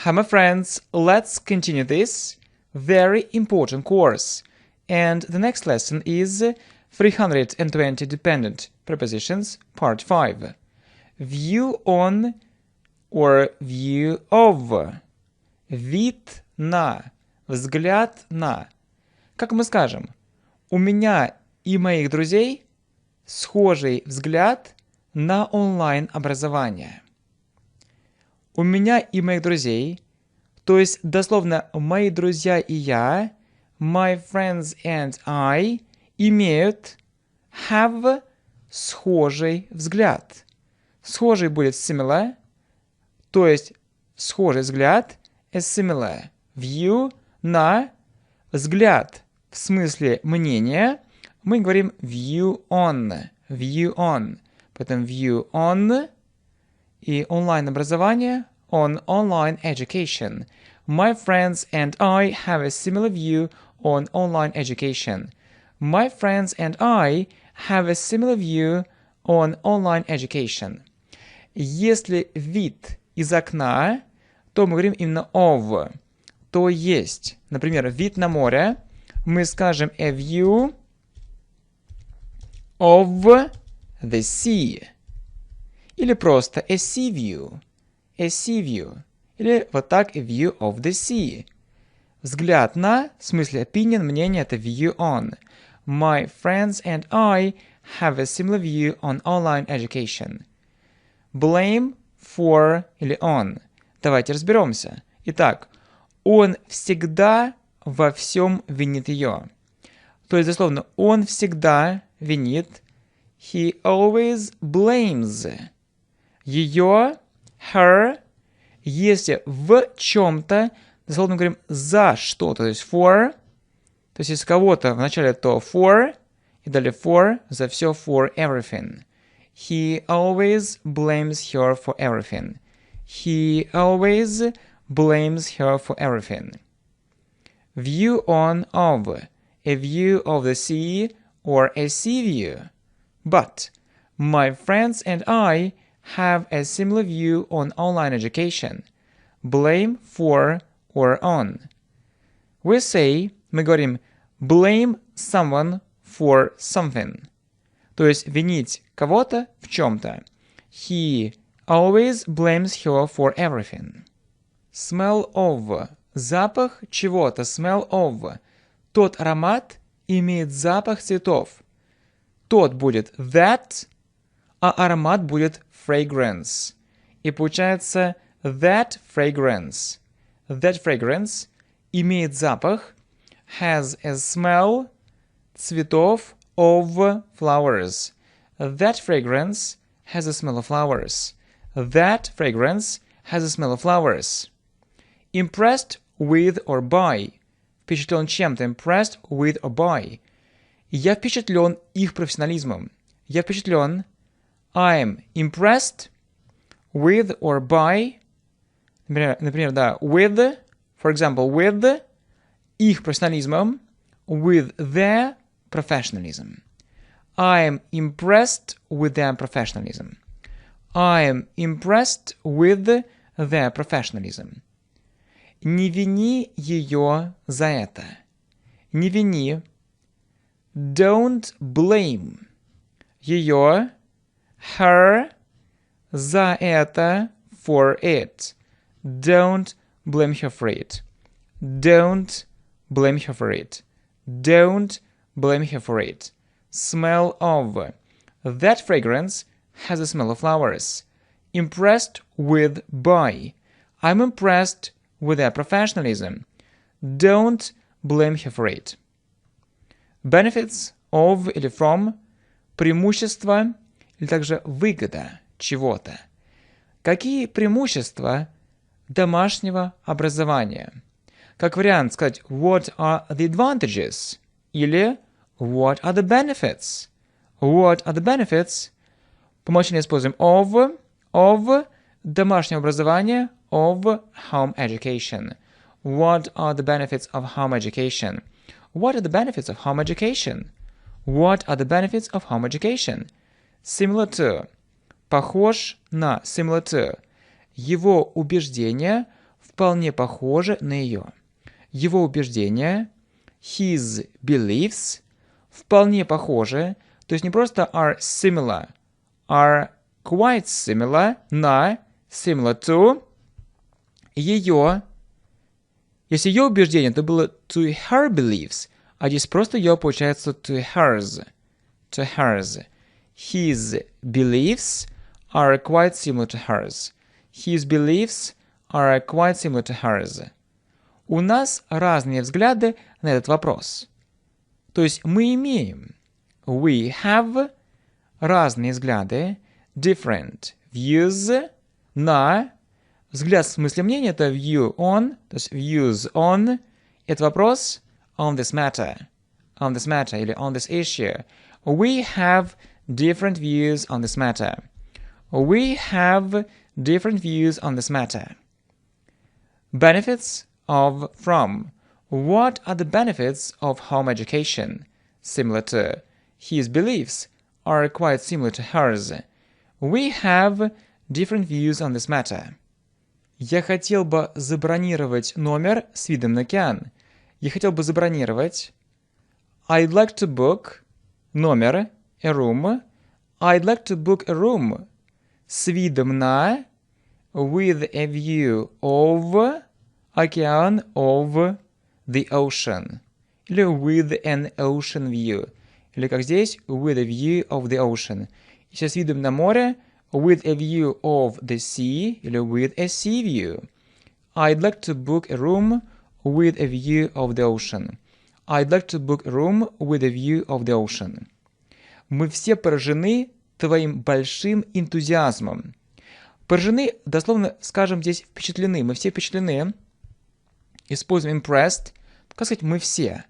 Hi, my friends. Let's continue this very important course. And the next lesson is 320 dependent prepositions, part 5. View on or view of. Вид на, взгляд на. Как мы скажем? У меня и моих друзей схожий взгляд на онлайн-образование. У меня и моих друзей, то есть дословно мои друзья и я, my friends and I, имеют have схожий взгляд. Схожий будет similar, то есть схожий взгляд is similar. View на взгляд в смысле мнения мы говорим view on. View on. Потом view on и онлайн-образование on online education. My friends and I have a similar view on online education. My friends and I have a similar view on online education. Если вид из окна, то мы говорим именно of. То есть, например, вид на море, мы скажем a view of the sea. Или просто a sea view. A sea view. Или вот так a view of the sea. Взгляд на, в смысле opinion, мнение, это view on. My friends and I have a similar view on online education. Blame for или on. Давайте разберемся. Итак, он всегда во всем винит ее. То есть, дословно, он всегда винит. He always blames. Ее, her, если в чем-то, дословно говорим за что-то, то есть for, то есть если кого-то в начале то for, и далее for, за все for everything. He always blames her for everything. He always blames her for everything. View on of, a view of the sea or a sea view. But my friends and I have a similar view on online education. Blame for or on. We say, мы говорим, blame someone for something. То есть винить кого-то в чем-то. He always blames her for everything. Smell of. Запах чего-то. Smell of. Тот аромат имеет запах цветов. Тот будет that, а аромат будет fragrance. И получается that fragrance. That fragrance имеет запах, has a smell цветов of flowers. That fragrance has a smell of flowers. That fragrance has a smell of flowers. Impressed with or by. Впечатлен чем-то. Impressed with or by. Я впечатлен их профессионализмом. Я впечатлен. I'm impressed with or by. Например, да, with, for example, with их профессионализмом, with their professionalism. I'm impressed with their professionalism. I'm impressed with their professionalism. Не вини ее за это. Не вини. Don't blame ее, her, за это, for it. Don't blame her for it. Don't blame her for it. Don't blame her for it. Smell of. That fragrance has a smell of flowers. Impressed with by. I'm impressed with their professionalism. Don't blame her for it. Benefits of или from. Преимущества или также выгода чего-то. Какие преимущества домашнего образования? Как вариант сказать what are the advantages или what are the benefits? What are the benefits? По умолчанию используем of домашнего образования, of home education. What are the benefits of home education? What are the benefits of home education? What are the benefits of home education? Similar to. Похож на. Similar to. Его убеждения вполне похожи на ее. Его убеждения, his beliefs, вполне похожи, то есть не просто are similar, are quite similar, на, similar to, ее. Если ее убеждение, то было to her beliefs, а здесь просто ее получается to hers. To hers. His beliefs are quite similar to hers. His beliefs are quite similar to hers. У нас разные взгляды на этот вопрос. То есть мы имеем, we have, разные взгляды, different views, на, взгляд в смысле мнения, это view on, то есть views on, это вопрос on this matter или on this issue. We have different views on this matter. We have different views on this matter. Benefits of from. What are the benefits of home education? Similar to. His beliefs are quite similar to hers. We have different views on this matter. Я хотел бы забронировать номер с видом на океан. Я хотел бы забронировать. I'd like to book номер, a room. I'd like to book a room с видом на, with a view of, океан, of the ocean. Или with an ocean view. Или как здесь, with a view of the ocean. Если с видом на море, with a view of the sea, или with a sea view. I'd like to book a room with a view of the ocean. I'd like to book a room with a view of the ocean. Мы все поражены твоим большим энтузиазмом. Поражены, дословно скажем здесь, впечатлены. Мы все впечатлены. Используем impressed. Как сказать, мы все.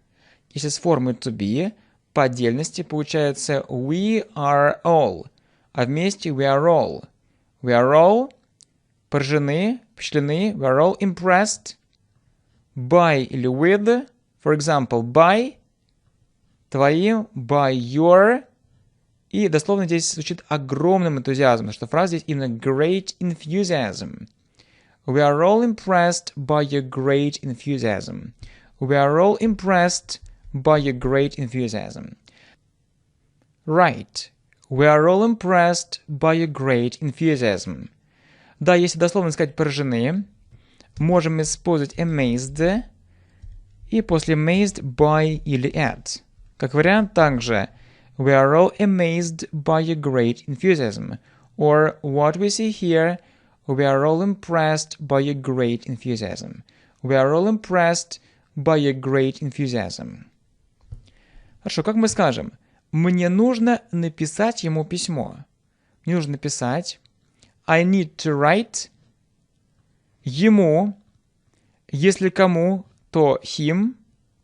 Если с формой to be, по отдельности получается we are all. А вместе we are all. We are all поражены, впечатлены. We are all impressed by или with. For example, by твоим, by your. И дословно здесь звучит огромным энтузиазмом, что фраза здесь именно great enthusiasm. We are all impressed by your great enthusiasm. We are all impressed by your great enthusiasm. Right. We are all impressed by your great enthusiasm. Да, если дословно сказать поражены, можем использовать amazed и после amazed by или at. Как вариант также we are all amazed by your great enthusiasm. Or what we see here, we are all impressed by your great enthusiasm. We are all impressed by your great enthusiasm. Хорошо, как мы скажем? Мне нужно написать ему письмо. Мне нужно написать I need to write ему, если кому, то him,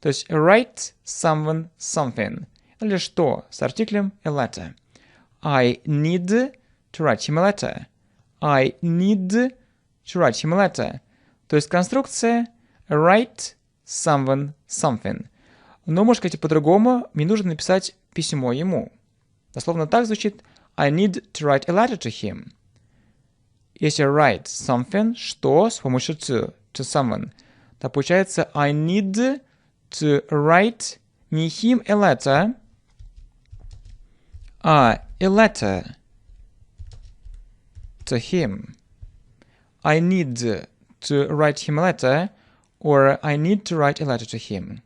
то есть write someone something. Или что с артиклем a letter. I need to write him a letter. I need to write him a letter. То есть конструкция write someone something. Но, можно сказать по-другому, мне нужно написать письмо ему. Дословно так звучит I need to write a letter to him. Если write something, что с помощью to someone, то получается I need to write не him a letter, а a letter to him. I need to write him a letter, or I need to write a letter to him.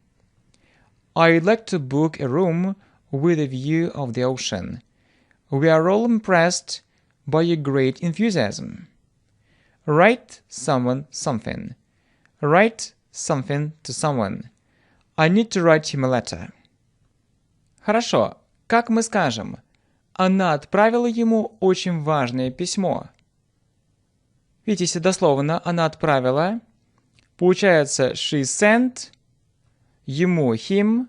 I'd like to book a room with a view of the ocean. We are all impressed by your great enthusiasm. Write someone something. Write something to someone. I need to write him a letter. Хорошо. Как мы скажем? Она отправила ему очень важное письмо. Видите, если дословно она отправила, получается she sent ему, him,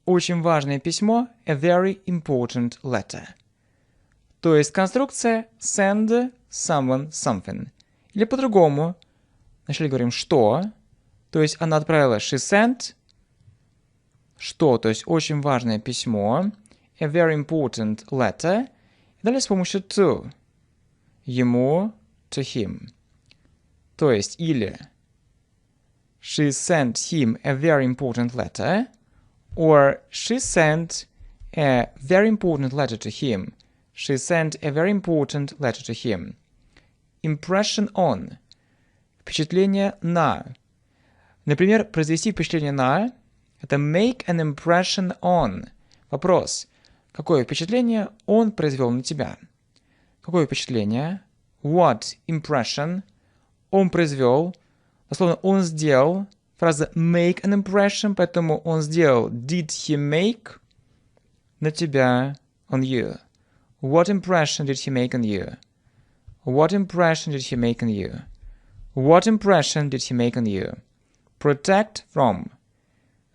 очень важное письмо, a very important letter. То есть конструкция send someone something. Или по-другому, вначале говорим что, то есть она отправила she sent, что, то есть очень важное письмо, a very important letter, и далее с помощью to, ему, to him. То есть или she sent him a very important letter, or she sent a very important letter to him. She sent a very important letter to him. Impression on. Впечатление на. Например, произвести впечатление на – это make an impression on. Вопрос. Какое впечатление он произвел на тебя? Какое впечатление? What impression он произвел? Дословно, он сделал. Фраза make an impression, поэтому он сделал did he make на тебя, on you. What impression did he make on you? What impression did he make on you? What impression did he make on you? Protect from.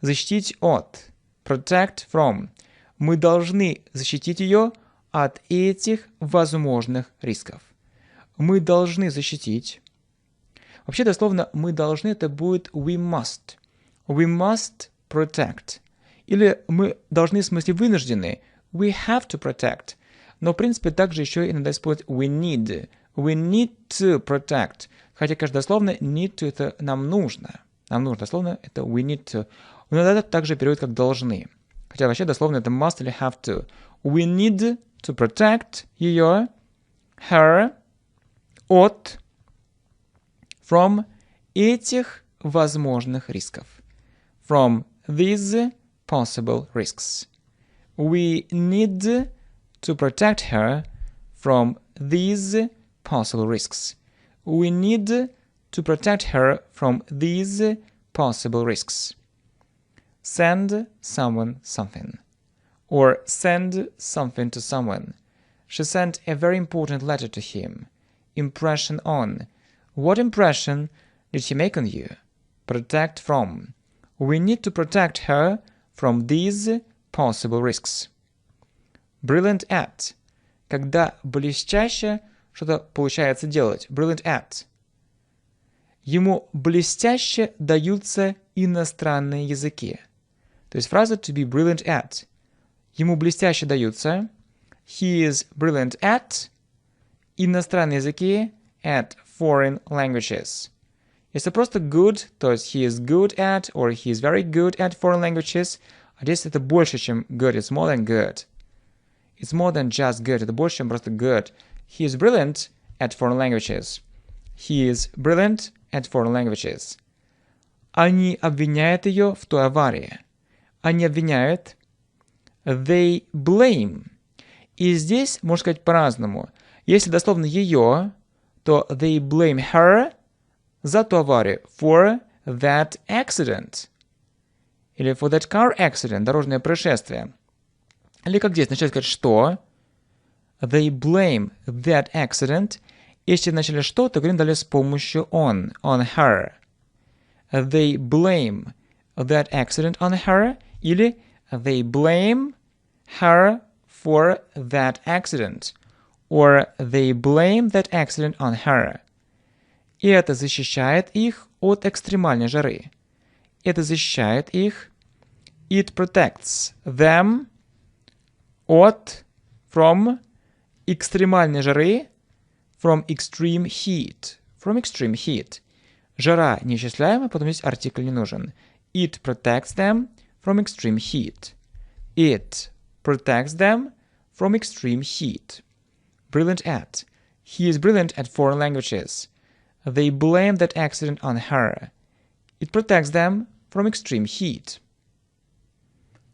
Защитить от. Protect from. Мы должны защитить ее от этих возможных рисков. Мы должны защитить. Вообще, дословно, мы должны, это будет we must. We must protect. Или мы должны, в смысле, вынуждены. We have to protect. Но, в принципе, также еще иногда используют we need. We need to protect. Хотя, конечно, дословно need to это нам нужно. Нам нужно, дословно, это we need to. Но иногда это также переводят как должны. Хотя вообще, дословно, это must или have to. We need to protect ее, her, от, from этих возможных рисков. From these possible risks. We need to protect her from these possible risks. We need to protect her from these possible risks. Send someone something. Or send something to someone. She sent a very important letter to him. Impression on. What impression did he make on you? Protect from. We need to protect her from these possible risks. Brilliant at. Когда блестяще что-то получается делать. Brilliant at. Ему блестяще даются иностранные языки. То есть фраза to be brilliant at. Ему блестяще даются. He is brilliant at иностранные языки, at foreign languages. Если просто good, то есть he is good at, or he is very good at foreign languages. А здесь это больше, чем good. It's more than good. It's more than just good. Это больше, чем просто good. He is brilliant at foreign languages. He is brilliant at foreign languages. Они обвиняют ее в той аварии. Они обвиняют. They blame. И здесь можно сказать по-разному. Если дословно ее, то they blame her за ту аварию. For that accident. Или for that car accident. Дорожное происшествие. Или как здесь, начать сказать что. They blame that accident. Если начали что, то говорим далее с помощью on her. They blame that accident on her. Или they blame her for that accident. Or they blame that accident on her. И это защищает их от экстремальной жары. Это защищает их. It protects them от, from, экстремальной жары, from extreme heat. From extreme heat. Жара неисчисляема, потом здесь артикль не нужен. It protects them from extreme heat. It protects them from extreme heat. Brilliant at. He is brilliant at foreign languages. They blame that accident on her. It protects them from extreme heat.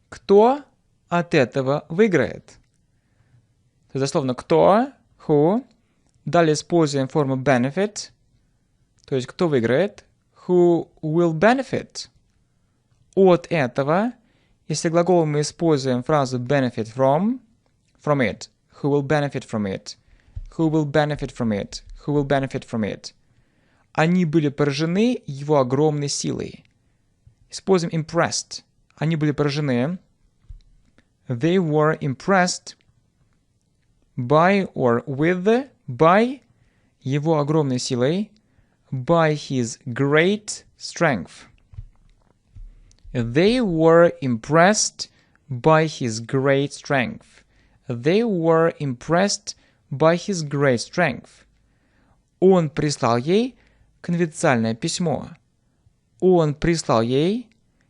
Кто от этого выиграет? То есть, дословно, кто, who. Далее используем форму benefit. То есть, кто выиграет? Who will benefit? От этого. Если глагол мы используем фразу benefit from it. Who will benefit from it? Who will benefit from it? Who will benefit from it? Они были поражены его огромной силой. Используем impressed. Они были поражены. They were impressed by or with, by его огромной силой, by his great strength. They were impressed by his great strength. They were impressed by his great strength. Он прислал ей конфиденциальное письмо. Он прислал ей.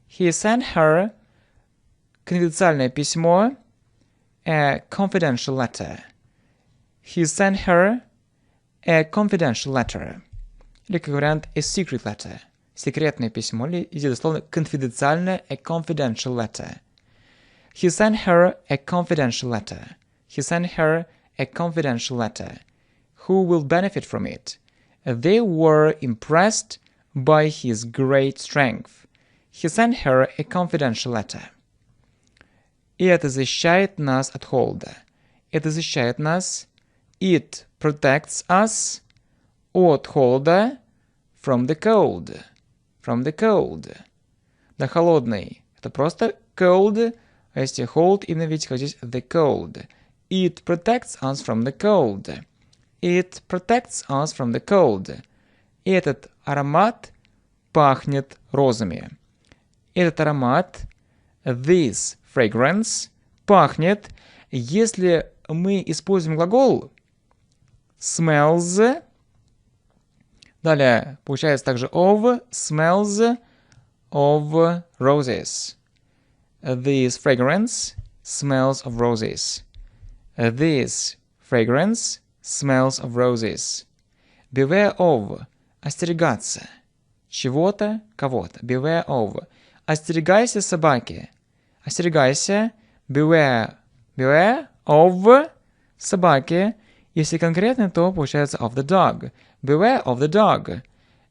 He sent her конфиденциальное письмо. A confidential letter. He sent her a confidential letter. Или как вариант a secret letter. Секретное письмо. Или здесь дословно конфиденциальное a confidential letter. He sent her a confidential letter. He sent her a confidential letter. Who will benefit from it? They were impressed by his great strength. He sent her a confidential letter. И это защищает нас от холода. Это защищает нас. It protects us от холода. From the cold. From the cold. Да, холодный. Это просто cold. А если hold, именно видите, как здесь the cold. It protects us from the cold. It protects us from the cold. И этот аромат пахнет розами. Этот аромат, this fragrance, пахнет, если мы используем глагол smells. Далее получается также of, smells of roses. This fragrance smells of roses. This fragrance smells of roses. Beware of. Остерегаться. Чего-то, кого-то. Beware of. Остерегайся собаки. Остерегайся. Beware. Beware of собаки. Если конкретно, то получается of the dog. Beware of the dog.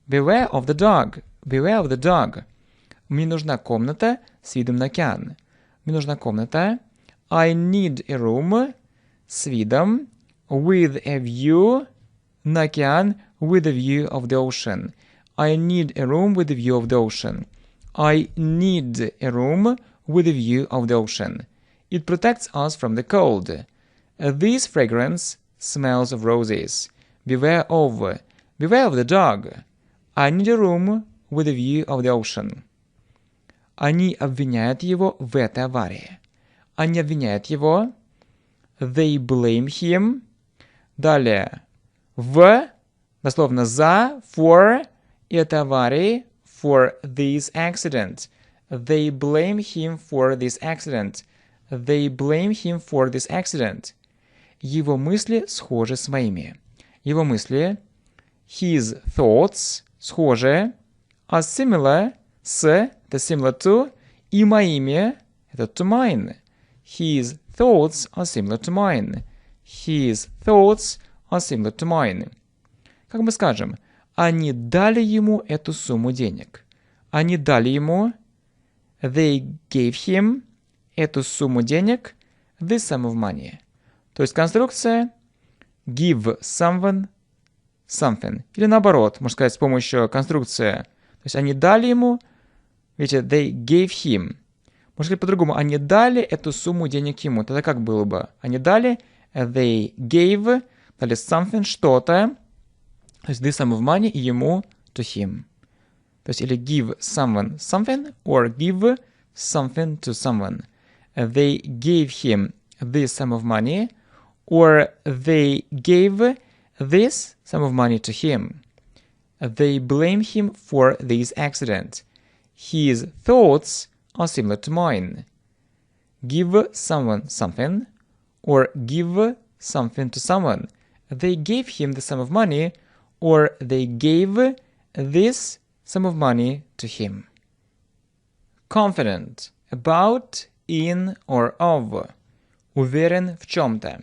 Beware of the dog. Beware of the dog. Мне нужна комната с видом на океан. Мне нужна комната. I need a room с видом with a view на океан with a view of the ocean. I need a room with a view of the ocean. I need a room with a view of the ocean. It protects us from the cold. This fragrance smells of roses. Beware of the dog. I need a room with a view of the ocean. Они обвиняют его в этой аварии. Они обвиняют его. They blame him. Далее. В. Дословно за. For. этой аварии. For this accident. They blame him for this accident. They blame him for this accident. Его мысли схожи с моими. Его мысли. His thoughts. Схожи. Are similar. С. Это similar to. И моими. Это to mine. His thoughts are similar to mine. His thoughts are similar to mine. Как мы скажем, они дали ему эту сумму денег. Они дали ему, they gave him, эту сумму денег, this sum of money. То есть конструкция give someone something. Или наоборот, можно сказать с помощью конструкции. То есть они дали ему, видите, they gave him. Можно сказать по-другому, они дали эту сумму денег ему. Тогда как было бы? Они дали, they gave, дали something, что-то, то есть this sum of money, ему, to him. То есть или give someone something, or give something to someone. They gave him this sum of money, or they gave this sum of money to him. They blame him for this accident. His thoughts are similar to mine. Give someone something, or give something to someone. They gave him the sum of money, or they gave this sum of money to him. Confident. About, in, or of. Уверен в чем-то.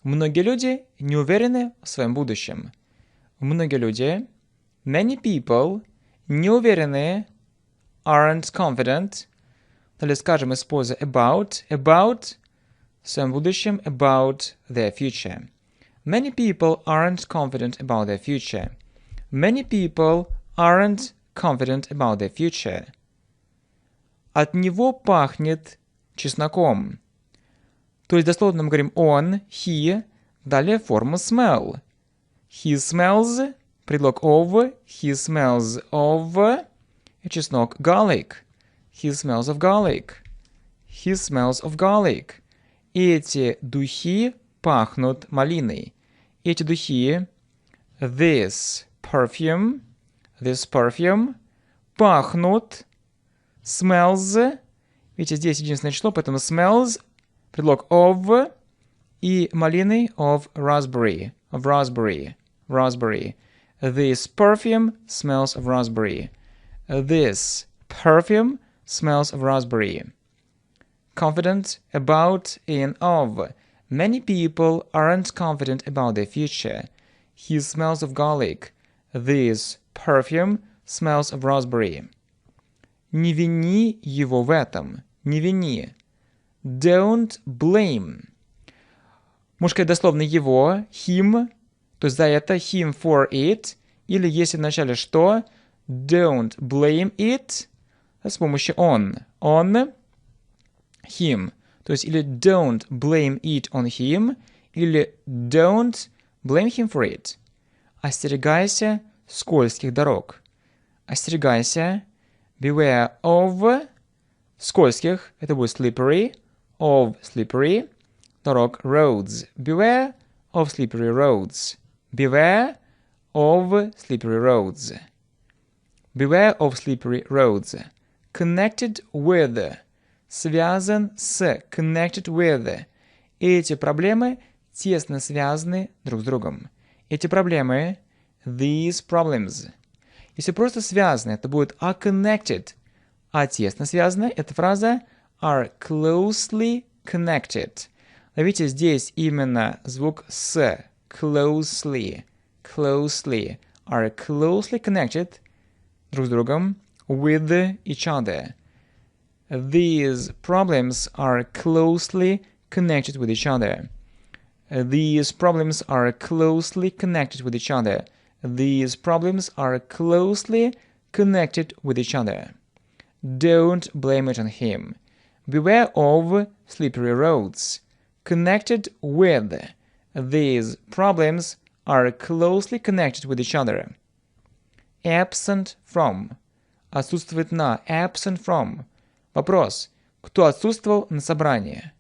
Многие люди не уверены в своем будущем. Многие люди, many people, не уверены, aren't confident. Или скажем, используя about в своем будущем, about their future. Many people aren't confident about their future. Many people aren't confident about their future. От него пахнет чесноком. То есть дословно мы говорим он, he, далее форма smell. He smells, предлог of, he smells of, и чеснок garlic. He smells of garlic. He smells of garlic. Эти духи пахнут малиной. Эти духи, this perfume, this perfume. Пахнут. Smells. Видите, здесь единственное число, поэтому smells, предлог of, и малины of raspberry. Of raspberry. Raspberry. This perfume smells of raspberry. This perfume smells of raspberry. Confident about in of. Many people aren't confident about their future. He smells of garlic. This perfume smells of raspberry. Не вини его в этом. Не вини. Don't blame. Можно сказать дословно его, him, то есть за это, him for it, или если в начале что, don't blame it, с помощью on, him, то есть или don't blame it on him, или don't blame him for it. Остерегайся скользких дорог. Остерегайся, beware of, скользких, это будет slippery, of slippery, дорог roads. Beware of slippery roads. Beware of slippery roads. Beware of slippery roads. Connected with. Связан с. Connected with. Эти проблемы тесно связаны друг с другом. Эти проблемы, these problems. Если просто связаны, это будет are connected. А тесно связаны, эта фраза are closely connected. Видите, здесь именно звук с. Closely. Closely. Are closely connected друг с другом with each other. These problems are closely connected with each other. These problems are closely connected with each other. These problems are closely connected with each other. Don't blame it on him. Beware of slippery roads. Connected with. These problems are closely connected with each other. Absent from. Отсутствует на. Absent from. Вопрос. Кто отсутствовал на собрании?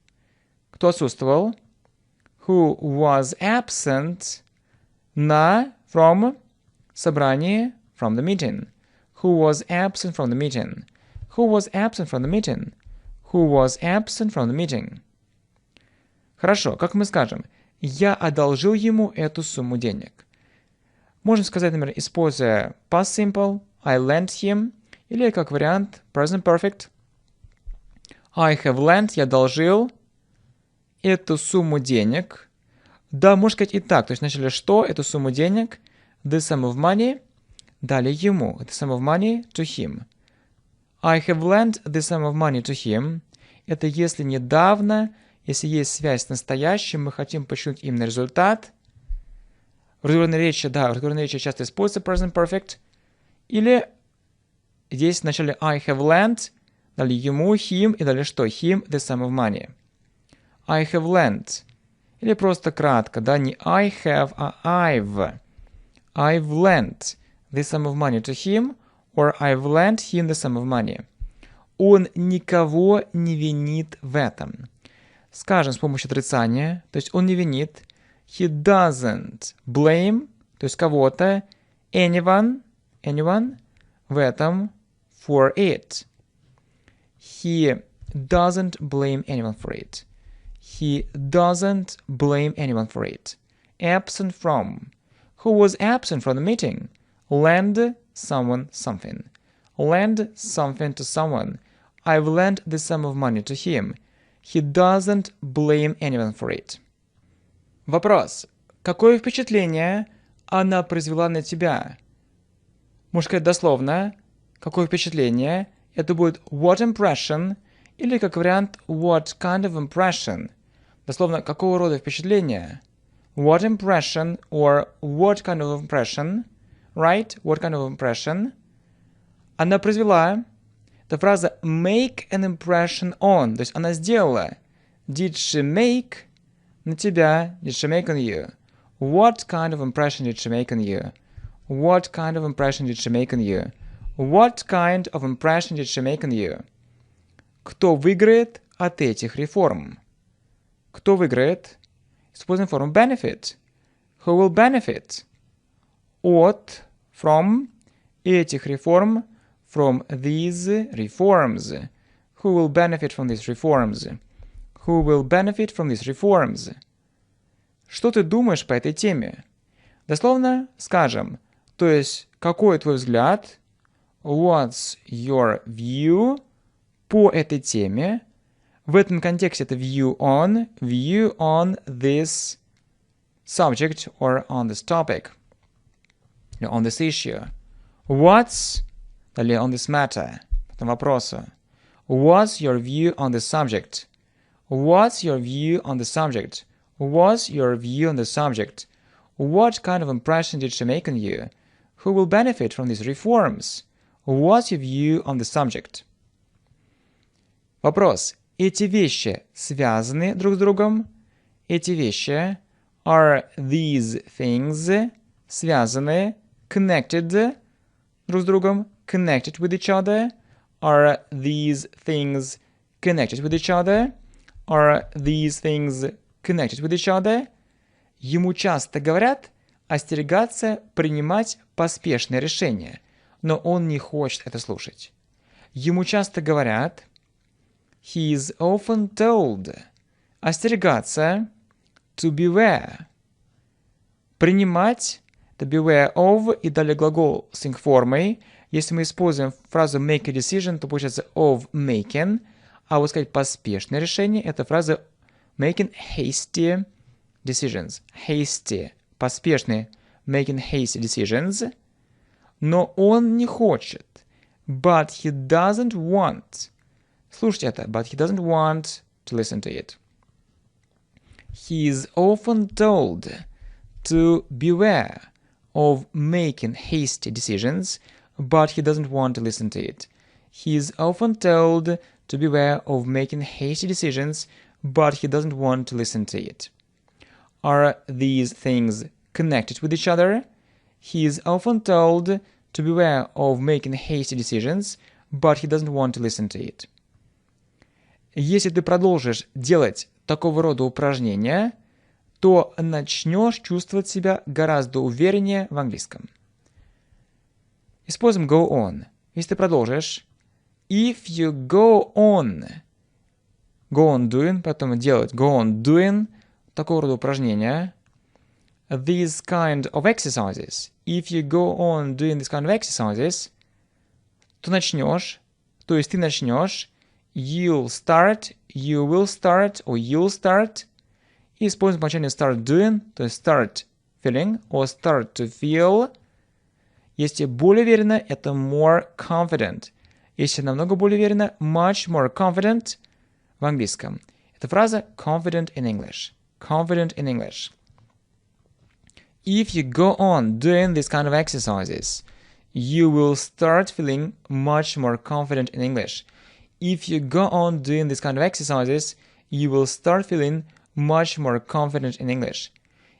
Кто отсутствовал? Who was absent на from собрание from the meeting? Who was absent from the meeting? Who was absent from the meeting? Who was absent from the meeting? Хорошо, как мы скажем? Я одолжил ему эту сумму денег. Можем сказать, например, используя past simple, I lent him, или как вариант present perfect. I have lent, я одолжил эту сумму денег. Да, можно сказать и так. То есть вначале что? Эту сумму денег. The sum of money. Далее ему. The sum of money to him. I have lent the sum of money to him. Это если недавно, если есть связь с настоящим, мы хотим подчеркнуть именно результат. В разговорной речи, да, в разговорной речи часто используется present perfect. Или здесь в начале I have lent, далее ему, him, и далее что? Him, the sum of money. I have lent. Или просто кратко, да, не I have, а I've. I've lent the sum of money to him, or I've lent him the sum of money. Он никого не винит в этом. Скажем с помощью отрицания, то есть он не винит. He doesn't blame, то есть кого-то, anyone в этом, for it. He doesn't blame anyone for it. He doesn't blame anyone for it. Absent from. Who was absent from the meeting? Lend someone something. Lend something to someone. I've lent the sum of money to him. He doesn't blame anyone for it. Вопрос. Какое впечатление она произвела на тебя? Можно сказать дословно. Какое впечатление? Это будет what impression или как вариант what kind of impression. Дословно, какого рода впечатление? What impression or what kind of impression? Right? What kind of impression? Она произвела. Это фраза make an impression on. То есть она сделала. Did she make на тебя? Did she make on you? What kind of impression did she make on you? What kind of impression did she make on you? What kind of impression did she make on you? Кто выиграет от этих реформ? Кто выиграет? Используем форму benefit. Who will benefit? От, from, этих реформ, from these reforms. Who will benefit from these reforms? Who will benefit from these reforms? Что ты думаешь по этой теме? Дословно скажем, то есть, какой твой взгляд? What's your view по этой теме? В этом контексте это view on this subject or on this topic, on this issue. What's, далее on this matter, потом вопросу. What's your view on this subject? What's your view on the subject? What's your view on the subject? What kind of impression did she make on you? Who will benefit from these reforms? What's your view on the subject? Вопрос. Эти вещи связаны друг с другом? Эти вещи, are these things, связаны, connected друг с другом, connected with each other? Are these things connected with each other? Are these things connected with each other? Ему часто говорят остерегаться принимать поспешные решения, но он не хочет это слушать. Ему часто говорят, he is often told, остерегаться, to beware, принимать, to beware of, и далее глагол с ing-формой. Если мы используем фразу make a decision, то получается of making, а вот сказать поспешное решение, это фраза making hasty decisions. Hasty, поспешные, making hasty decisions. Но он не хочет. But he doesn't want. Слушайте это. But he doesn't want to listen to it. He is often told to beware of making hasty decisions, but he doesn't want to listen to it. He is often told to beware of making hasty decisions, but he doesn't want to listen to it. Are these things connected with each other? He is often told to beware of making hasty decisions, but he doesn't want to listen to it. Если ты продолжишь делать такого рода упражнения, то начнешь чувствовать себя гораздо увереннее в английском. Используем go on. Если ты продолжишь, if you go on doing, потом делать go on doing, такого рода упражнения, these kind of exercises, if you go on doing this kind of exercises, то начнешь, то есть ты начнешь, you'll start, you will start, or you'll start, и используем окончание start doing, то есть start feeling, or start to feel. Если более уверенно, это more confident. Если намного более уверенно, much more confident в английском. Это фраза confident in English. Confident in English. If you go on doing these kind of exercises, you will start feeling much more confident in English. If you go on doing these kind of exercises, you will start feeling much more confident in English.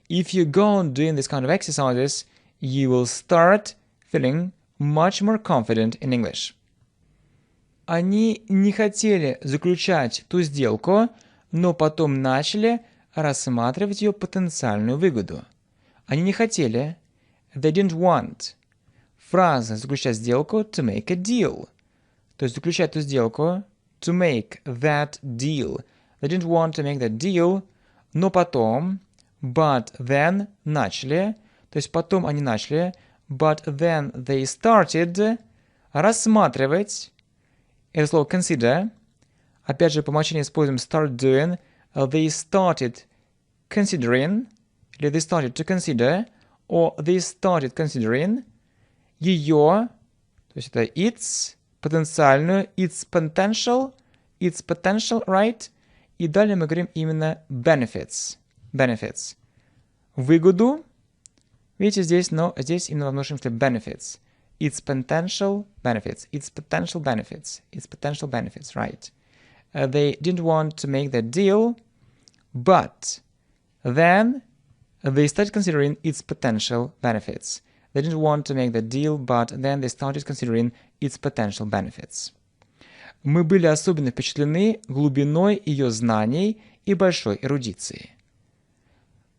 If you go on doing these kind of exercises, you will start feeling much more confident in English. Они не хотели заключать ту сделку, но потом начали рассматривать ее потенциальную выгоду. Они не хотели. They didn't want. Фраза заключать сделку to make a deal. То есть заключать ту сделку to make that deal. They didn't want to make that deal, но потом, but then, начали, то есть потом они начали, but then they started рассматривать, это слово consider, опять же по умолчанию используем start doing, they started considering, или they started to consider, or they started considering ее, то есть это its, потенциальную, its potential, right? И далее мы говорим именно benefits. Benefits. Выгоду. Видите, здесь, но здесь именно во множественном benefits. Its potential benefits. Its potential benefits. Its potential benefits, right. They didn't want to make that deal, but then they started considering its potential benefits. They didn't want to make that deal, but then they started considering its potential benefits. Мы были особенно впечатлены глубиной ее знаний и большой эрудицией.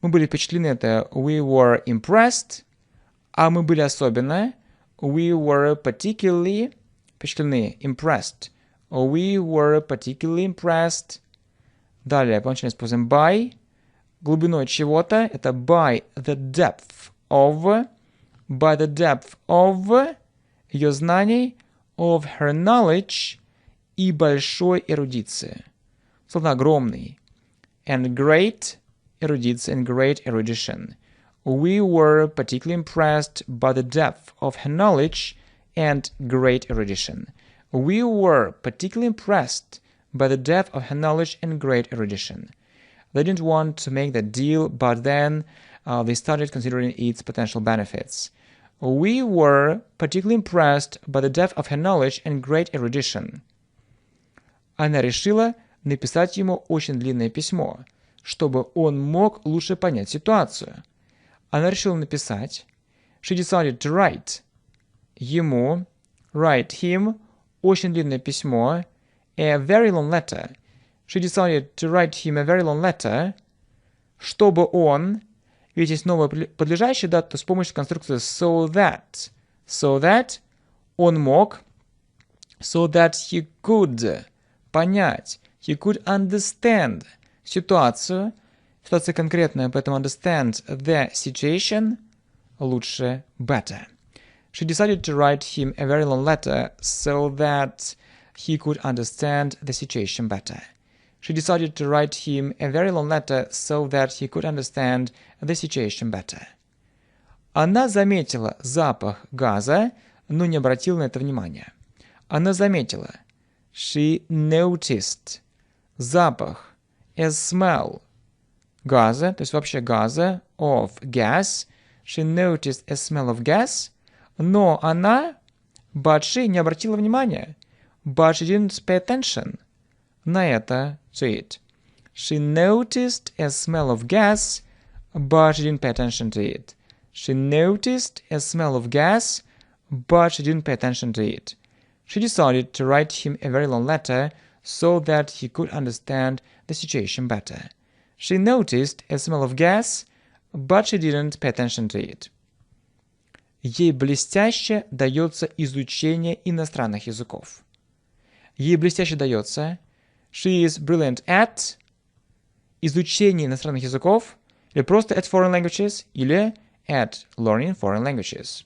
Мы были впечатлены, это we were impressed, а мы были особенно We were particularly впечатлены, impressed. We were particularly impressed. Далее, поначалу используем by. Глубиной чего-то это by the depth of ее знаний, of her knowledge и большой эрудиции. Словно огромный. And great эрудиция and great erudition. We were particularly impressed by the depth of her knowledge and great erudition. We were particularly impressed by the depth of her knowledge and great erudition. They didn't want to make that deal, but then they started considering its potential benefits. We were particularly impressed by the depth of her knowledge and great erudition. Она решила написать ему очень длинное письмо, чтобы он мог лучше понять ситуацию. Она решила написать. She decided to write ему, write him, очень длинное письмо, a very long letter. She decided to write him a very long letter, чтобы он, видите, есть новое подлежащее, да, то с помощью конструкции so that он мог, so that he could понять, he could understand ситуацию, ситуация конкретная, поэтому understand the situation лучше, better. She decided to write him a very long letter so that he could understand the situation better. She decided to write him a very long letter so that he could understand the situation better. Она заметила запах газа, но не обратила на это внимания. Она заметила. She noticed запах, a smell газа, то есть вообще газа, of gas. She noticed a smell of gas, но она, but she, не обратила внимания. But she didn't pay attention на это, to it. She noticed a smell of gas, but she didn't pay attention to it. She noticed a smell of gas, but she didn't pay attention to it. She decided to write him a very long letter so that he could understand the situation better. She noticed a smell of gas, but she didn't pay attention to it. Ей блестяще дается изучение иностранных языков. Ей блестяще дается. She is brilliant at изучение иностранных языков, или просто at foreign languages, или at learning foreign languages.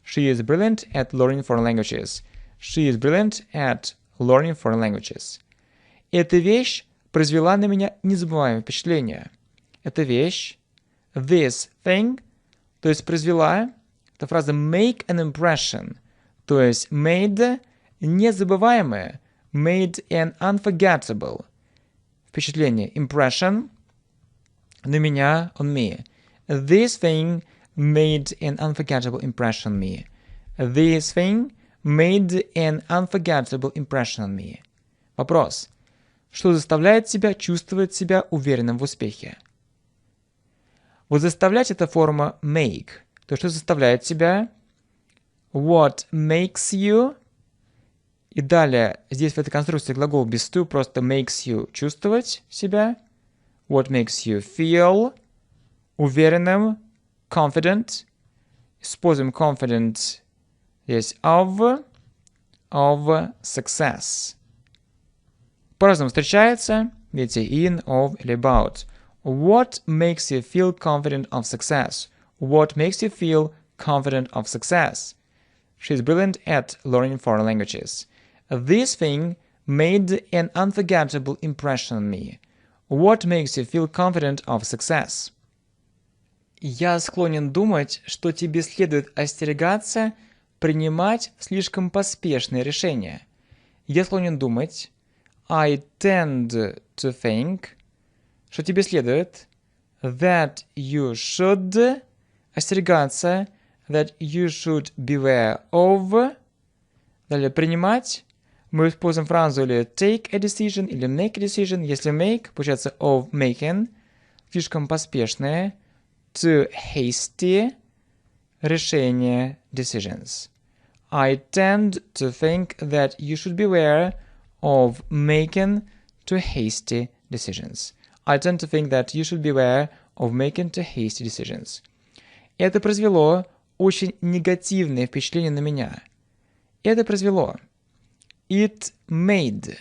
She is brilliant at learning foreign languages. She is brilliant at learning foreign languages. Эта вещь произвела на меня незабываемое впечатление. Эта вещь, this thing, то есть произвела, это фраза make an impression, то есть made незабываемое, made an unforgettable впечатление, impression на меня, on me. This thing made an unforgettable impression on me. This thing made an unforgettable impression on me. Вопрос. Что заставляет тебя чувствовать себя уверенным в успехе? Вот заставлять — это форма make. То, что заставляет тебя. What makes you. И далее, здесь в этой конструкции глагол без to, просто makes you чувствовать себя. What makes you feel уверенным, confident. Используем confident здесь of success. По-разному встречается, видите, in, of или about. What makes you feel confident of success? What makes you feel confident of success? She's brilliant at learning foreign languages. This thing made an unforgettable impression on me. What makes you feel confident of success? Я склонен думать, что тебе следует остерегаться принимать слишком поспешные решения. Я склонен думать, I tend to think, что тебе следует, that you should, остерегаться, that you should beware of, далее принимать, мы используем фразу или take a decision, или make a decision, если make, получается of making, слишком поспешное, too hasty, решение, decisions. I tend to think that you should beware of making too hasty decisions. I tend to think that you should beware of making too hasty decisions. Это произвело очень негативное впечатление на меня. Это произвело. It made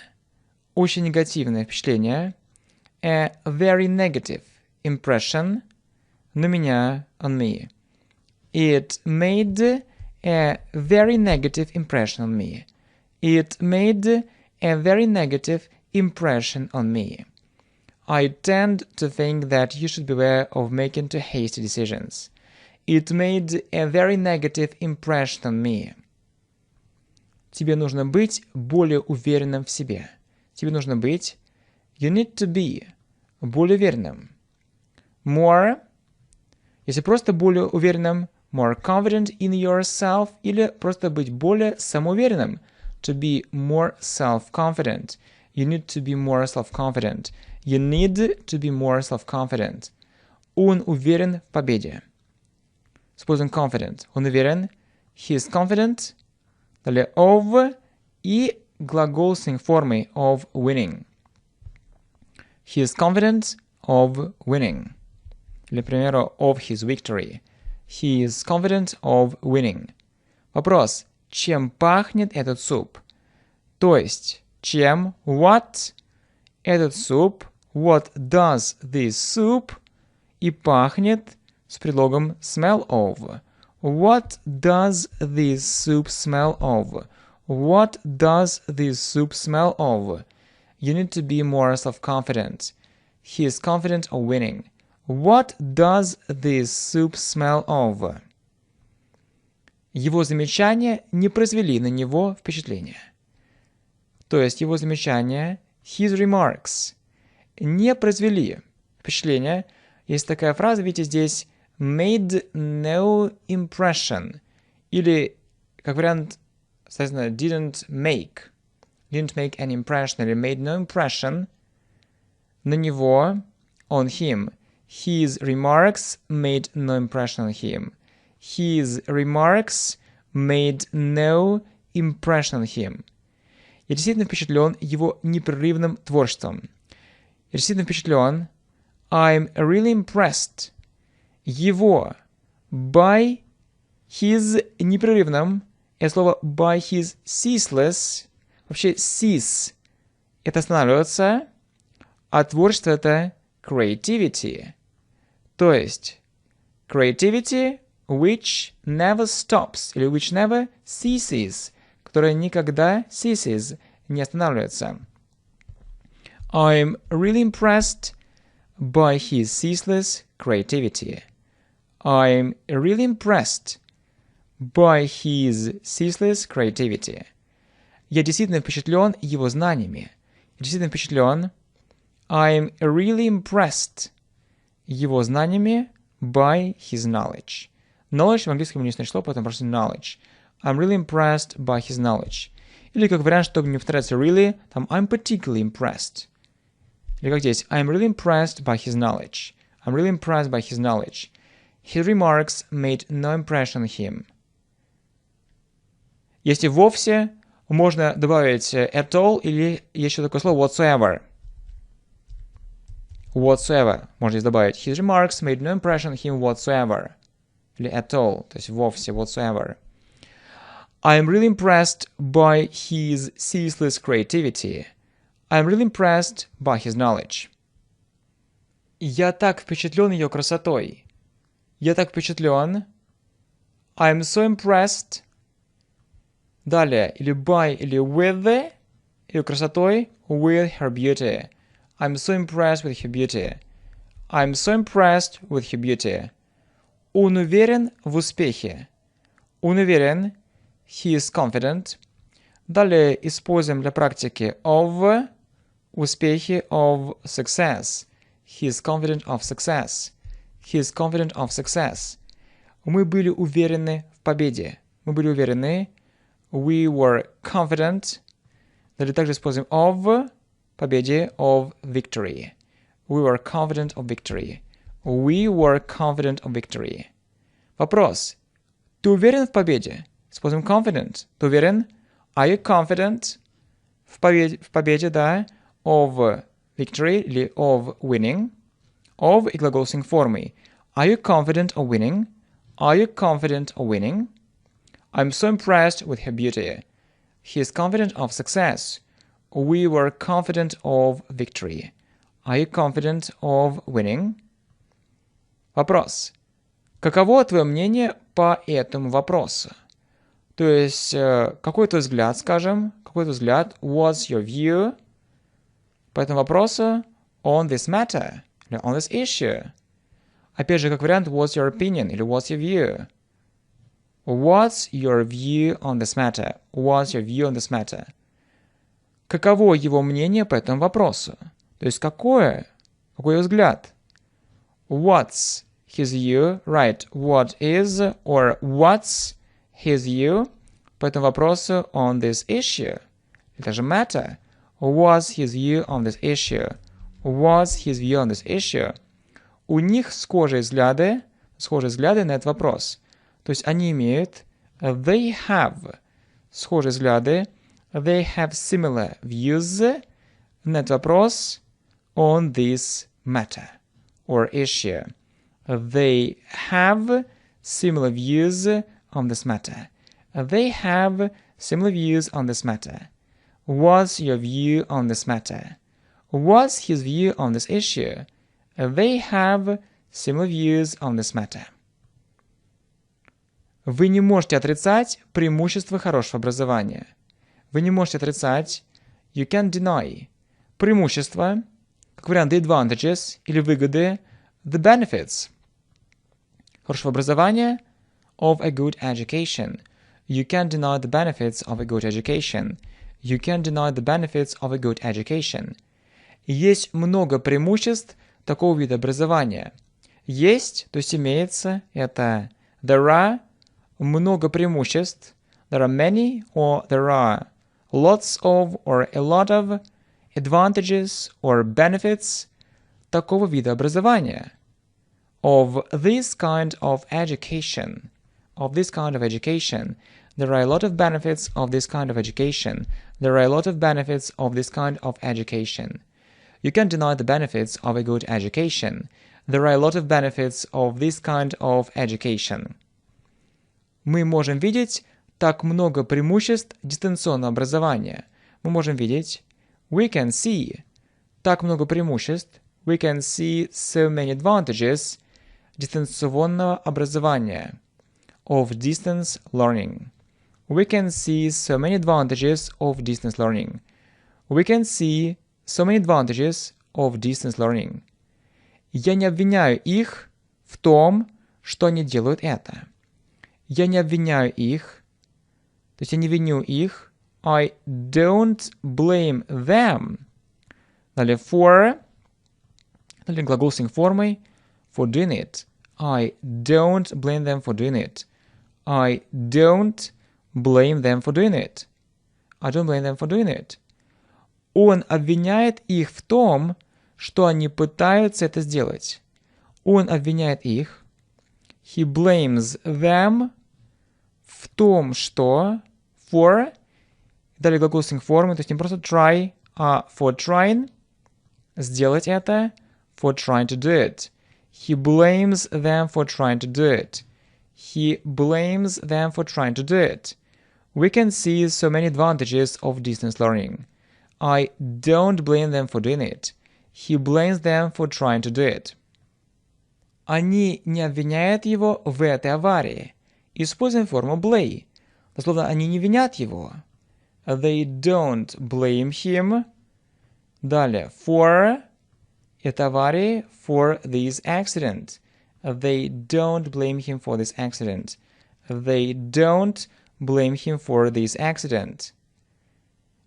очень негативное впечатление. A very negative impression на меня, on me. It made a very negative impression on me. It made a very negative impression on me. I tend to think that you should beware of making too hasty decisions. It made a very negative impression on me. Тебе нужно быть более уверенным в себе. Тебе нужно быть, you need to be, более уверенным. More, если просто более уверенным, more confident in yourself, или просто быть более самоуверенным, to be more self-confident. You need to be more self-confident. You need to be more self-confident. Он уверен в победе. Supposing confident. Он уверен. He is confident. Далее of и глагол с формой of winning. He is confident of winning. Для примера, of his victory. He is confident of winning. Вопрос. Чем пахнет этот суп? То есть, чем, what, этот суп, what does this soup, и пахнет с предлогом smell of. What does this soup smell of? What does this soup smell of? You need to be more self-confident. He is confident of winning. What does this soup smell of? Его замечания не произвели на него впечатления. То есть его замечания, his remarks, не произвели впечатления. Есть такая фраза, видите, здесь made no impression. Или, как вариант, соответственно, didn't make any impression, или made no impression на него, on him. His remarks made no impression on him. His remarks made no impression on him. Я действительно впечатлен его непрерывным творчеством. Я действительно впечатлен. I'm really impressed. Его by his непрерывным. Это слово by his ceaseless. Вообще cease это останавливаться. А творчество это creativity. То есть creativity which never stops или which never ceases, которая никогда ceases, не останавливается. I'm really impressed by his ceaseless creativity. I'm really impressed by his ceaseless creativity. Я действительно впечатлен его знаниями. Я действительно впечатлен. I'm really impressed его знаниями by his knowledge. Knowledge в английском единственное число, поэтому просто knowledge. I'm really impressed by his knowledge. Или как вариант, чтобы не повторяться really, там I'm particularly impressed. Или как здесь, I'm really impressed by his knowledge. I'm really impressed by his knowledge. His remarks made no impression on him. Если вовсе, можно добавить at all или еще такое слово whatsoever. Whatsoever. Можно здесь добавить his remarks made no impression on him whatsoever. Или at all, то есть вовсе, whatsoever. I'm really impressed by his ceaseless creativity. I'm really impressed by his knowledge. Я так впечатлен ее красотой. Я так впечатлен. I'm so impressed. Далее, или by, или with ее красотой, with her beauty. I'm so impressed with her beauty. I'm so impressed with her beauty. Он уверен в успехе. Он уверен. He is confident. Далее используем для практики of, успехи of success. He is confident of success. He is confident of success. Мы были уверены в победе. Мы были уверены. We were confident. Далее также используем of, победе, of victory. We were confident of victory. We were confident of victory. Вопрос. Ты уверен в победе? Используем confident. Ты уверен? Are you confident? В победе, да. Of victory или of winning. Of и глагол с формой. Are you confident of winning? Are you confident of winning? I'm so impressed with her beauty. He is confident of success. We were confident of victory. Are you confident of winning? Вопрос. Каково твое мнение по этому вопросу? То есть, какой твой взгляд, скажем, какой твой взгляд, what's your view по этому вопросу on this matter, или on this issue? Опять же, как вариант, what's your opinion, или what's your view? What's your view on this matter? What's your view on this matter? Каково его мнение по этому вопросу? То есть, какой его взгляд? What's his view, right? What is or what's his view по этому вопросу on this issue? Это же matter. What's his view on this issue? What's his view on this issue? У них схожие взгляды на этот вопрос. То есть они имеют, they have схожие взгляды, they have similar views на этот вопрос on this matter or issue. They have similar views on this matter. They have similar views on this matter. What's your view on this matter? What's his view on this issue? They have similar views on this matter. Вы не можете отрицать преимущества хорошего образования. Вы не можете отрицать, you can't deny, преимущества, как вариант the advantages или выгоды, the benefits хорошего образования, of a good education. You can't deny the benefits of a good education. You can't deny the benefits of a good education. Есть много преимуществ такого вида образования. Есть, то есть имеется, это there are, много преимуществ, there are many, or there are lots of, or a lot of advantages or benefits такого вида образования. Of this kind of education. Of this kind of education. There are a lot of benefits of this kind of education. There are a lot of benefits of this kind of education. You can't deny the benefits of a good education. There are a lot of benefits of this kind of education. Мы можем видеть так много преимуществ дистанционного образования. Мы можем видеть, we can see, так много преимуществ, we can see so many advantages дистанционного образования, of distance learning. We can see so many advantages of distance learning. We can see so many advantages of distance learning. Я не обвиняю их в том, что они делают это. Я не обвиняю их, то есть я не виню их. I don't blame them. Далее for, далее глагол с формой for doing it. I don't blame them for doing it. I don't blame them for doing it. I don't blame them for doing it. Он обвиняет их в том, что они пытаются это сделать. Он обвиняет их. He blames them в том, что for, далее глагол с формой, то есть не просто try, а for trying, сделать это, for trying to do it. He blames them for trying to do it. He blames them for trying to do it. We can see so many advantages of distance learning. I don't blame them for doing it. He blames them for trying to do it. Они не обвиняют его в этой аварии. Используем форму blame. Дословно, они не винят его. They don't blame him. Далее, for этой аварии, for this accident. They don't blame him for this accident. They don't blame him for this accident.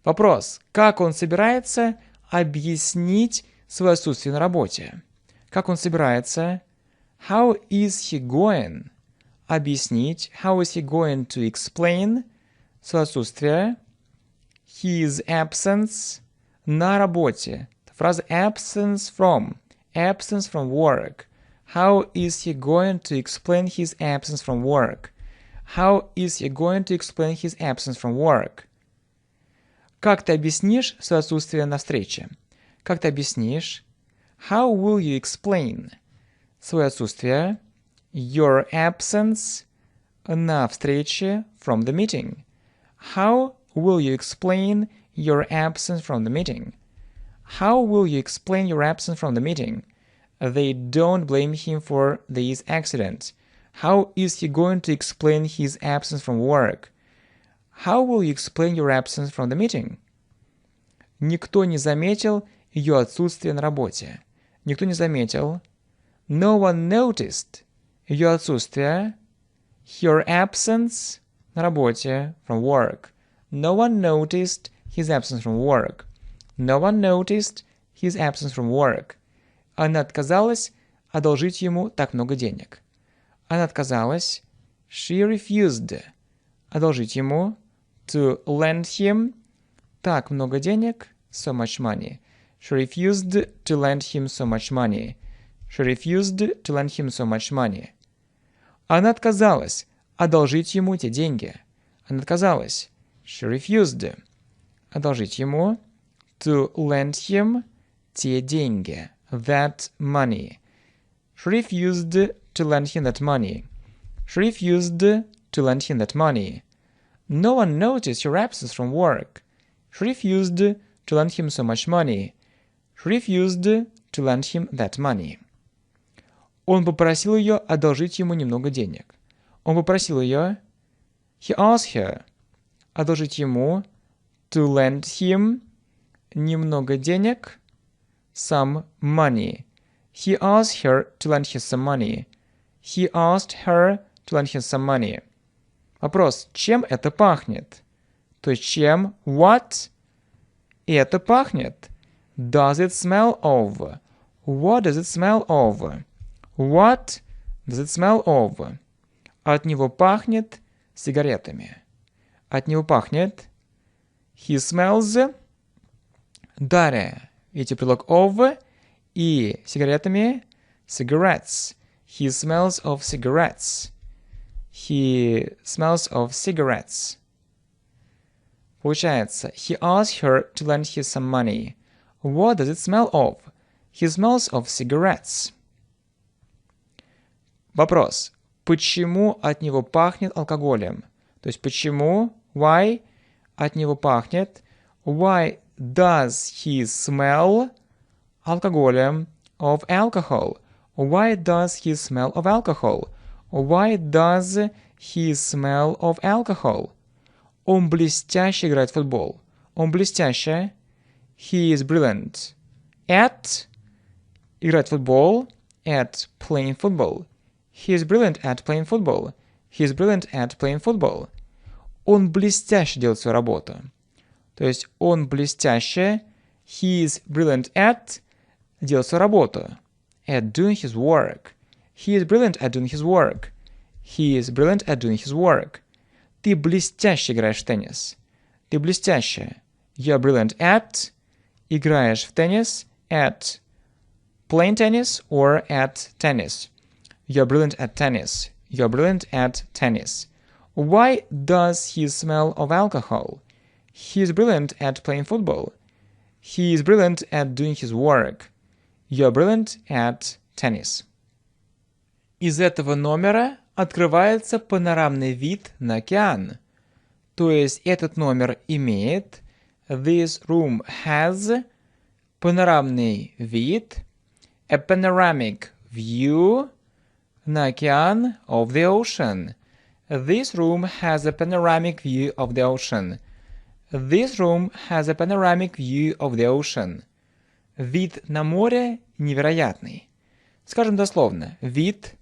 Вопрос. Как он собирается объяснить свое отсутствие на работе? Как он собирается? How is he going? Объяснить. How is he going to explain свое отсутствие? His absence на работе. Фраза absence from. Absence from work. How is he going to explain his absence from work? How is he going to explain his absence from work? Как ты объяснишь свое отсутствие на встрече? Как ты объяснишь? How will you explain свое отсутствие? your absence на встрече from the meeting? How will you explain your absence from the meeting? How will you explain your absence from the meeting? They don't blame him for this accident. How is he going to explain his absence from work? How will you explain your absence from the meeting? Никто не заметил ее отсутствие на работе. Никто не заметил. No one noticed ее отсутствие. Her absence на работе from work. No one noticed his absence from work. No one noticed his absence from work. Она отказалась одолжить ему так много денег. Она отказалась. She refused. Одолжить ему. To lend him. Так много денег. So much money. She refused to lend him so much money. She refused to lend him so much money. Она отказалась одолжить ему те деньги. Она отказалась. She refused. Одолжить ему. To lend him те деньги. That money. She refused to lend him that money. She refused to lend him that money. No one noticed your absence from work. She refused to lend him so much money. She refused to lend him that money. Он попросил ее одолжить ему немного денег. Он попросил ее. He asked her. Одолжить ему. To lend him. Немного денег. Some money. He asked her to lend him some money. He asked her to lend him some money. Вопрос. Чем это пахнет? То есть чем? What? Это пахнет. Does it smell of? What does it smell of? What does it smell of? От него пахнет сигаретами. От него пахнет. He smells. Далее. Видите предлог of и сигаретами. Cigarettes. He smells of cigarettes. He smells of cigarettes. Получается, he asked her to lend him some money. What does it smell of? He smells of cigarettes. Вопрос. Почему от него пахнет алкоголем? То есть почему, why, от него пахнет, why does he smell алкоголем of alcohol? Why does he smell of alcohol? Why does he smell of alcohol? Он блестяще играет в футбол. Он блестяще. He is brilliant. At играть в футбол. At playing football. He is brilliant at playing football. He is brilliant at playing football. Он блестяще делает свою работу. То есть он блестяще. He is brilliant at делать свою работу. At doing his work. He is brilliant at doing his work. He is brilliant at doing his work. Ты блестяще играешь в теннис. Ты блестяще. You're brilliant at. Играешь в теннис. At playing tennis or at tennis. You're brilliant at tennis. You're brilliant at tennis. Why does he smell of alcohol? He is brilliant at playing football. He is brilliant at doing his work. You're brilliant at tennis. Из этого номера открывается панорамный вид на океан. То есть этот номер имеет this room has панорамный вид a panoramic view на океан of the ocean. This room has a panoramic view of the ocean. This room has a panoramic view of the ocean. Вид на море невероятный. Скажем дословно. Вид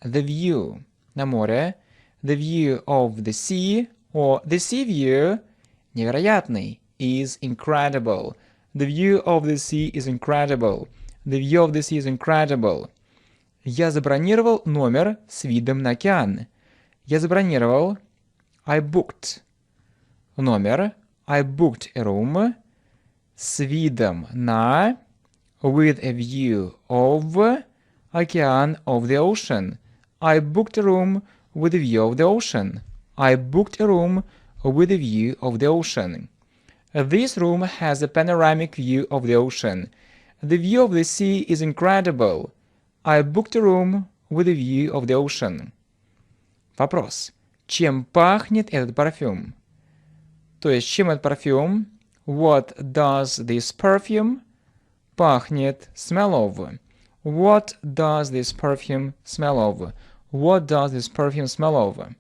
the view на море, the view of the sea, or the sea view, невероятный, is incredible. The view of the sea is incredible. The view of the sea is incredible. Я забронировал номер с видом на океан. Я забронировал, I booked номер, I booked a room с видом на, with a view of, океан of the ocean. I booked a room with a view of the ocean. I booked a room with a view of the ocean. This room has a panoramic view of the ocean. The view of the sea is incredible. I booked a room with a view of the ocean. Вопрос. Чем пахнет этот парфюм? То есть, чем этот парфюм? What does this perfume пахнет? Smell of. What does this perfume smell of? What does this perfume smell of?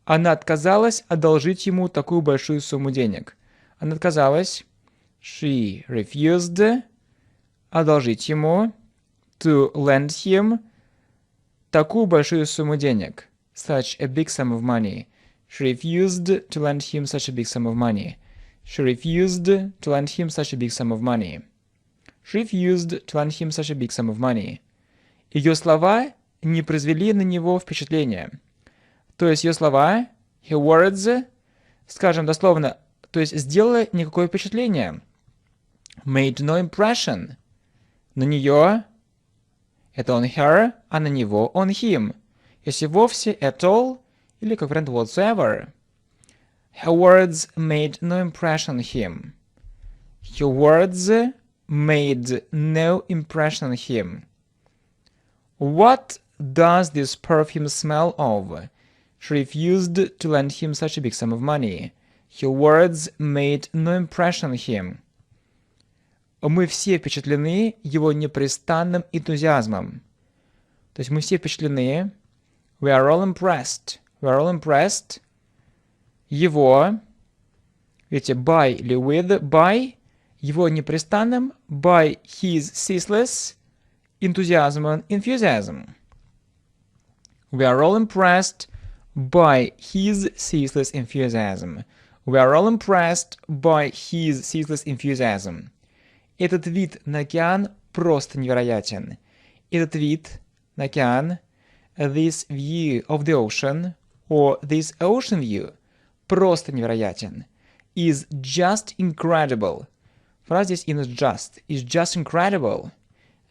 Она отказалась одолжить ему такую большую сумму денег. Она отказалась. She refused одолжить ему. To lend him такую большую сумму денег. Such a big sum of money. She refused to lend him such a big sum of money. She refused to lend him such a big sum of money. She refused to lend him such a big sum of money. Ее слова не произвели на него впечатления. То есть ее слова, her words, скажем дословно, то есть сделали никакое впечатление. Made no impression. На нее это on her, а на него on him. Если вовсе at all, или как вариант whatsoever. Her words made no impression on him. Her words made no impression on him. What does this perfume smell of? She refused to lend him such a big sum of money. Her words made no impression on him. Мы все впечатлены его непрестанным энтузиазмом. То есть мы все впечатлены. We are all impressed. We are all impressed. Его, видите, by или with, by, его непрестанным, by his ceaseless enthusiasm. We are all impressed by his ceaseless enthusiasm. We are all impressed by his ceaseless enthusiasm. Этот вид на океан просто невероятен. Этот вид на океан, this view of the ocean, or this ocean view, просто невероятен. Is just incredible. Фраза здесь is just incredible.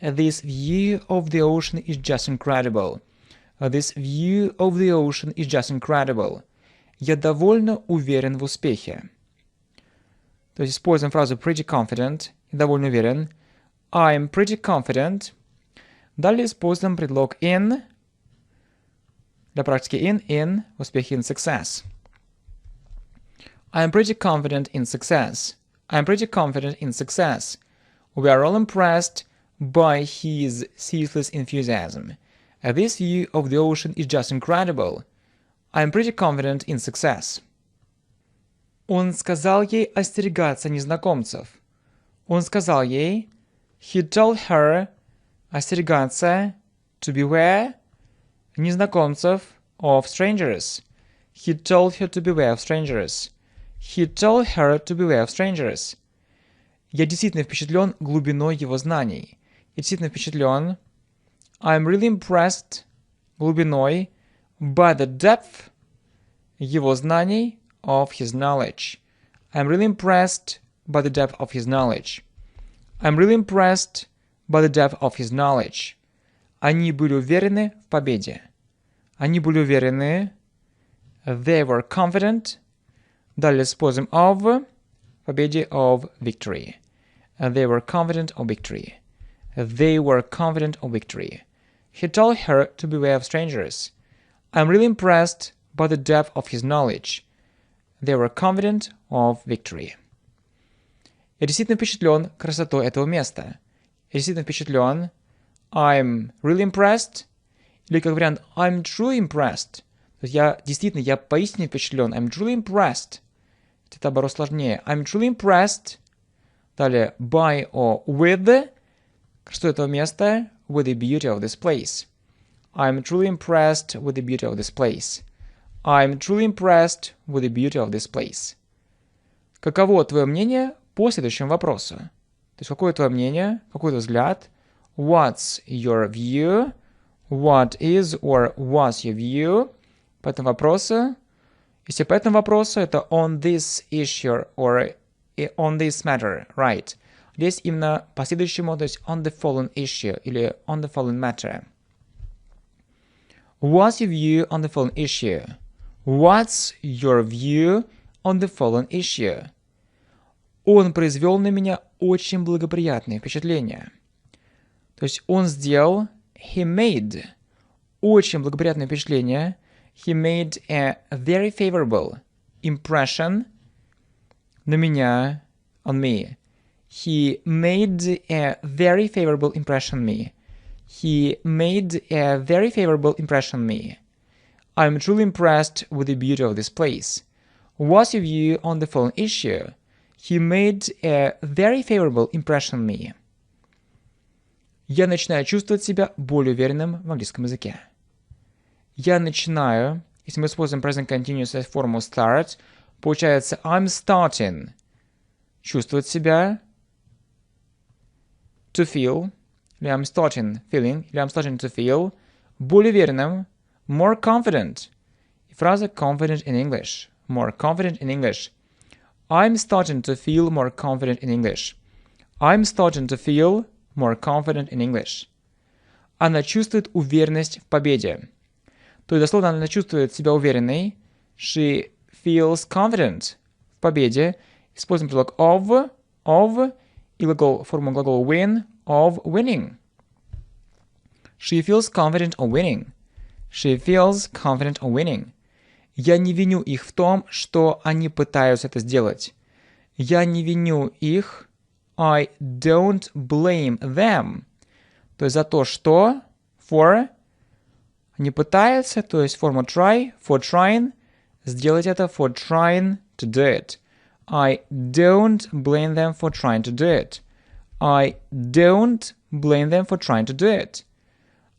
This view of the ocean is just incredible. This view of the ocean is just incredible. Я довольно уверен в успехе. То есть используем фразу pretty confident. Я довольно уверен. I'm pretty confident. Далее используем предлог in. Для практики in, в успехе in success. I'm pretty confident in success. I'm pretty confident in success. We are all impressed by his ceaseless enthusiasm. This view of the ocean is just incredible. I'm pretty confident in success. Он сказал ей остерегаться незнакомцев. Он сказал ей, he told her, остерегаться, to beware, незнакомцев, of strangers. He told her to beware of strangers. He told her to beware of strangers. Я действительно впечатлен глубиной его знаний. Я действительно впечатлен. I'm really impressed глубиной by the depth его знаний of his knowledge. I'm really impressed by the depth of his knowledge. I'm really impressed by the depth of his knowledge. Они были уверены в победе. Они были уверены. They were confident. Далее используем of в победе of victory. They were confident of victory. They were confident of victory. He told her to beware of strangers. I'm really impressed by the depth of his knowledge. They were confident of victory. Я действительно впечатлен красотой этого места. Я действительно впечатлен. I'm really impressed. Или как вариант I'm truly impressed. То есть я поистине впечатлен. I'm truly impressed. Это оборот сложнее. I'm truly impressed. Далее by or with. Красотой этого места. With the beauty of this place. I'm truly impressed with the beauty of this place. I'm truly impressed with the beauty of this place. Каково твое мнение по следующему вопросу? То есть какое твое мнение, какой твой взгляд? What's your view? What is or what's your view? По этому вопросу. Если по этому вопросу, это on this issue or on this matter, right? Здесь именно по следующему, то есть on the following issue или on the following matter. What's your view on the following issue? What's your view on the following issue? Он произвел на меня очень благоприятное впечатление. То есть он сделал, he made, очень благоприятное впечатление. He made a very favorable impression на меня, on me. He made a very favorable impression on me. He made a very favorable impression on me. I'm truly impressed with the beauty of this place. What's your view on the following issue? He made a very favorable impression on me. Я начинаю чувствовать себя более уверенным в английском языке. Я начинаю, если мы используем present continuous форму start, получается I'm starting. Чувствовать себя, to feel, или I'm starting feeling, или I'm starting to feel, более уверенным, more confident. И фраза confident in English. More confident in English. I'm starting to feel more confident in English. I'm starting to feel more confident in English. Она чувствует уверенность в победе. То есть, дословно, она чувствует себя уверенной. She feels confident в победе. Используем предлог of, и форму глагола win, of winning. She feels confident of winning. She feels confident of winning. Я не виню их в том, что они пытаются это сделать. Я не виню их. I don't blame them. То есть за то, что for они пытаются, то есть форма try, for trying, сделать это for trying to do it. I don't blame them for trying to do it. I don't blame them for trying to do it.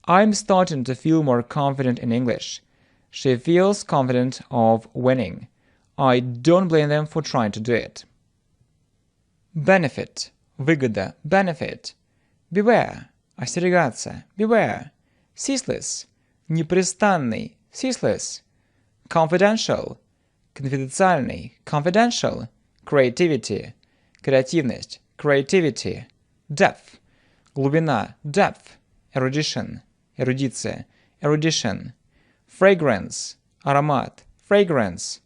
I'm starting to feel more confident in English. She feels confident of winning. I don't blame them for trying to do it. Benefit. Выгода. Benefit. Beware. Остерегаться. Beware. Ceaseless. Непрестанный. Ceaseless. Confidential. Конфиденциальный. Confidential. Creativity. Креативность. Creativity. Depth. Глубина. Depth. Erudition. Эрудиция. Erudition. Fragrance. Аромат. Fragrance.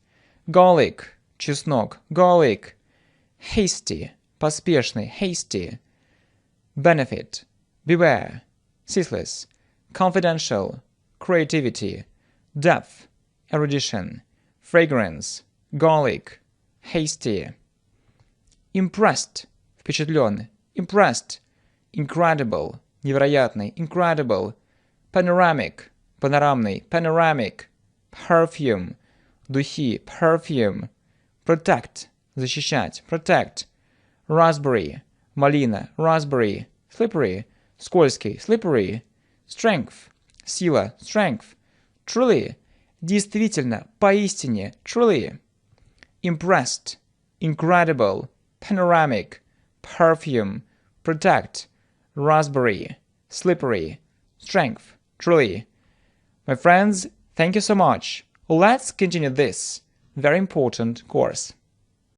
Garlic. Чеснок. Garlic. Hasty. Поспешный. Hasty. Benefit. Beware. Ceaseless. Confidential. Creativity. Depth. Erudition. Fragrance. Garlic. Hasty. Impressed. Впечатлен. Impressed. Incredible. Невероятный. Incredible. Panoramic. Панорамный. Panoramic. Perfume. Духи. Perfume. Protect. Защищать. Protect. Raspberry. Малина. Raspberry. Slippery. Скользкий. Slippery. Strength. Сила. Strength. Truly. Действительно. Поистине. Truly. Impressed. Incredible. Panoramic. Perfume. Protect. Raspberry. Slippery. Strength. Truly. My friends, thank you so much. Let's continue this very important course.